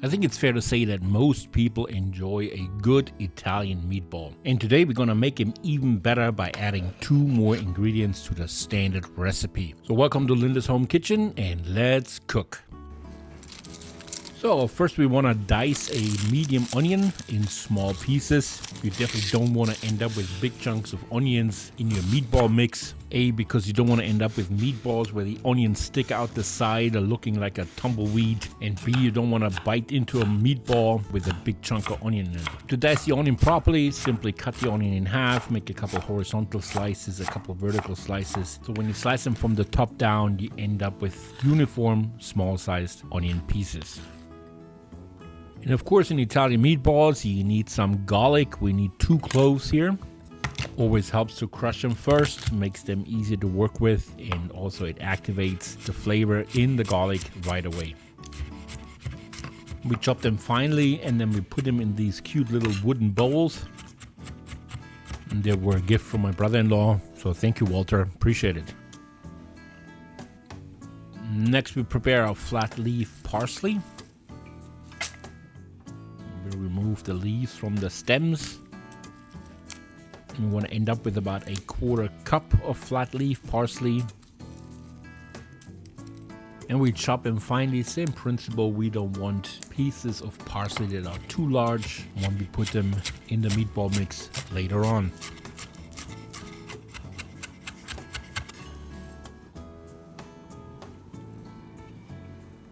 I think it's fair to say that most people enjoy a good Italian meatball. And today we're gonna make them even better by adding 2 more ingredients to the standard recipe. So welcome to Linda's Home Kitchen and let's cook. So first we want to dice a medium onion in small pieces. You definitely don't want to end up with big chunks of onions in your meatball mix. A, because you don't want to end up with meatballs where the onions stick out the side or looking like a tumbleweed. And B, you don't want to bite into a meatball with a big chunk of onion in it. To dice the onion properly, simply cut the onion in half, make a couple horizontal slices, a couple vertical slices. So when you slice them from the top down, you end up with uniform small-sized onion pieces. And of course, in Italian meatballs, you need some garlic. We need 2 cloves here. Always helps to crush them first, makes them easier to work with, and also it activates the flavor in the garlic right away. We chop them finely, and then we put them in these cute little wooden bowls. And they were a gift from my brother-in-law, so thank you, Walter. Appreciate it. Next, we prepare our flat leaf parsley. Remove the leaves from the stems. And we want to end up with about a 1/4 cup of flat leaf parsley. And we chop them finely. Same principle, we don't want pieces of parsley that are too large when we put them in the meatball mix later on.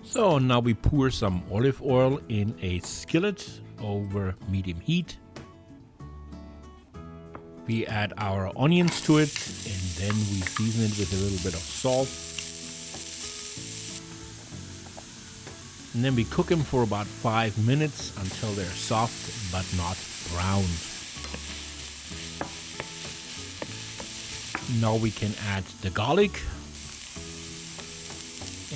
So now we pour some olive oil in a skillet over medium heat. We add our onions to it and then we season it with a little bit of salt. And then we cook them for about 5 minutes until they're soft but not brown. Now we can add the garlic.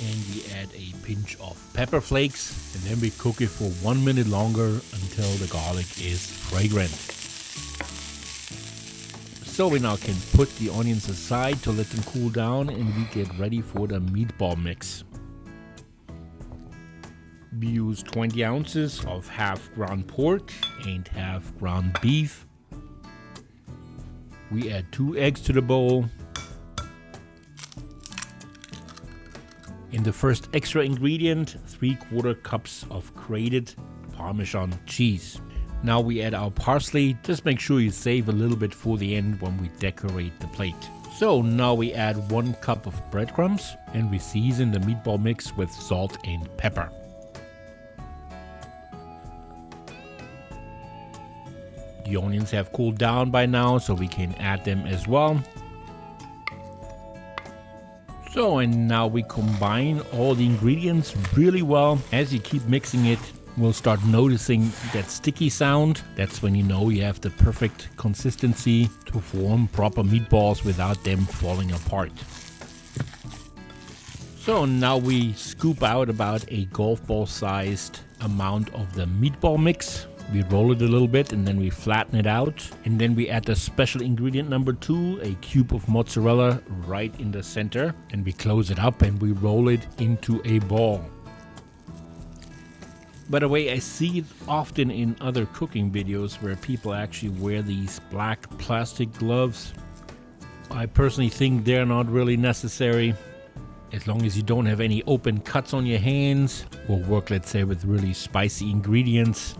And we add a pinch of pepper flakes, and then we cook it for 1 minute longer until the garlic is fragrant. So we now can put the onions aside to let them cool down, and we get ready for the meatball mix. We use 20 ounces of half ground pork and half ground beef. We add 2 eggs to the bowl. In the first extra ingredient, 3/4 cups of grated parmesan cheese. Now we add our parsley. Just make sure you save a little bit for the end when we decorate the plate. So now we add 1 cup of breadcrumbs and we season the meatball mix with salt and pepper. The onions have cooled down by now, so we can add them as well. So, and now we combine all the ingredients really well. As you keep mixing it, we'll start noticing that sticky sound. That's when you know you have the perfect consistency to form proper meatballs without them falling apart. So now we scoop out about a golf ball sized amount of the meatball mix. We roll it a little bit and then we flatten it out. And then we add the special ingredient number 2, a cube of mozzarella right in the center. And we close it up and we roll it into a ball. By the way, I see it often in other cooking videos where people actually wear these black plastic gloves. I personally think they're not really necessary. As long as you don't have any open cuts on your hands or work, let's say, with really spicy ingredients.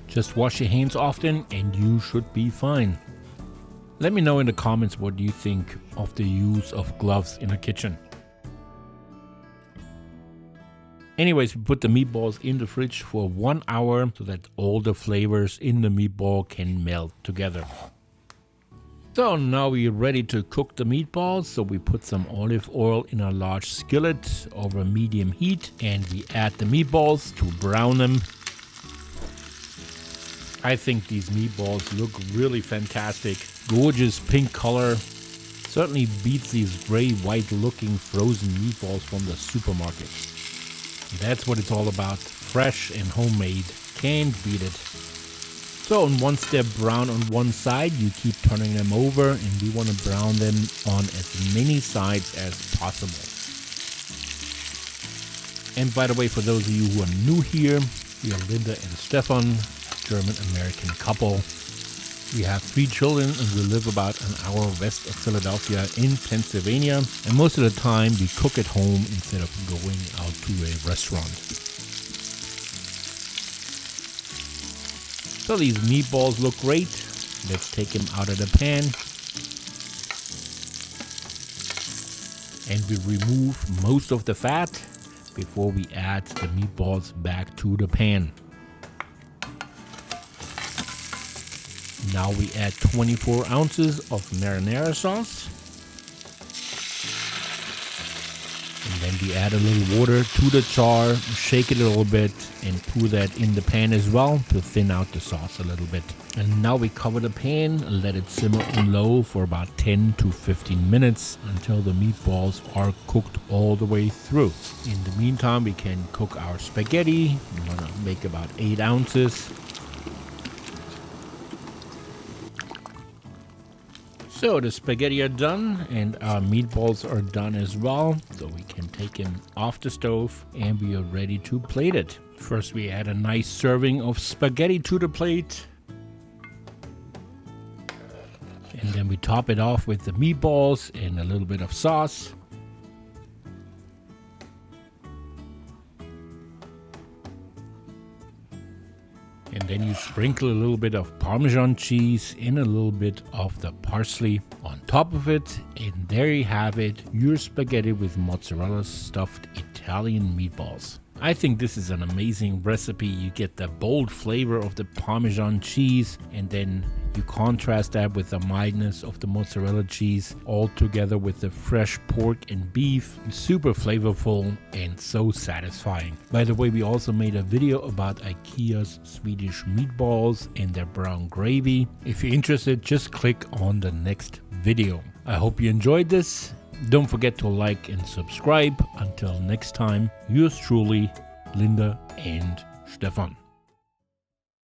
Just wash your hands often and you should be fine. Let me know in the comments what you think of the use of gloves in a kitchen. Anyways, we put the meatballs in the fridge for 1 hour so that all the flavors in the meatball can melt together. So now we're ready to cook the meatballs. So we put some olive oil in a large skillet over medium heat and we add the meatballs to brown them. I think these meatballs look really fantastic. Gorgeous pink color. Certainly beats these gray-white looking frozen meatballs from the supermarket. That's what it's all about. Fresh and homemade. Can't beat it. So once they're brown on one side, you keep turning them over and we want to brown them on as many sides as possible. And by the way, for those of you who are new here, We are Linda and Stefan, German-American couple. We have 3 children and we live about an hour west of Philadelphia in Pennsylvania. And most of the time we cook at home instead of going out to a restaurant. So these meatballs look great. Let's take them out of the pan. And we remove most of the fat before we add the meatballs back to the pan. Now we add 24 ounces of marinara sauce. And then we add a little water to the jar, shake it a little bit, and pour that in the pan as well to thin out the sauce a little bit. And now we cover the pan and let it simmer on low for about 10 to 15 minutes until the meatballs are cooked all the way through. In the meantime, we can cook our spaghetti. I'm gonna make about 8 ounces. So the spaghetti are done and our meatballs are done as well. So we can take them off the stove and we are ready to plate it. First we add a nice serving of spaghetti to the plate. And then we top it off with the meatballs and a little bit of sauce. And then you sprinkle a little bit of Parmesan cheese and a little bit of the parsley on top of it. And there you have it, your spaghetti with mozzarella stuffed Italian meatballs. I think this is an amazing recipe. You get the bold flavor of the Parmesan cheese and then you contrast that with the mildness of the mozzarella cheese, all together with the fresh pork and beef. Super flavorful and so satisfying. By the way, we also made a video about IKEA's Swedish meatballs and their brown gravy. If you're interested, just click on the next video. I hope you enjoyed this. Don't forget to like and subscribe. Until next time, yours truly, Linda and Stefan.